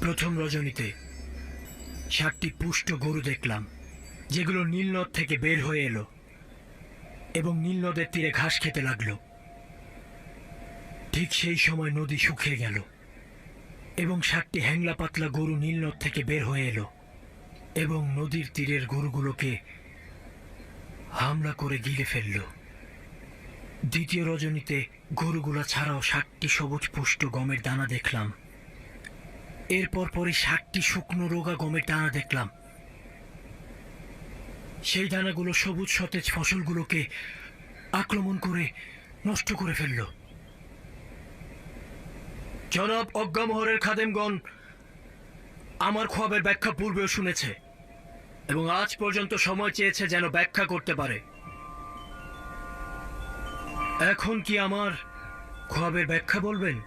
প্রথম রজনীতে 7টি পুষ্ট গরু দেখলাম, যেগুলো নীলনদ থেকে বের হয়ে এলো এবং নীলনদের তীরে ঘাস খেতে লাগলো। ঠিক সেই সময় নদী শুকিয়ে গেল এবং 7টি হ্যাংলা পাতলা গরু নীলনদ থেকে বের হয়ে এলো এবং নদীর তীরের গরুগুলোকে হামলা করে গিলে ফেলল। দ্বিতীয় রজনীতে গরুগুলা ছাড়াও 7টি সবুজ পুষ্ট গমের দানা দেখলাম। এরপর পরে 7টি শুকনো রোগা গমের দানা দেখলাম। সেই দানাগুলো সবুজ সতেজ ফসলগুলোকে আক্রমণ করে নষ্ট করে ফেলল। জনাব অজ্ঞামোহরের খাদেমগণ আমার খোয়াবের ব্যাখ্যা পূর্বেও শুনেছে এবং আজ পর্যন্ত সময় চেয়েছে যেন ব্যাখ্যা করতে পারে। এখন কি আমার খোয়াবের ব্যাখ্যা বলবেন?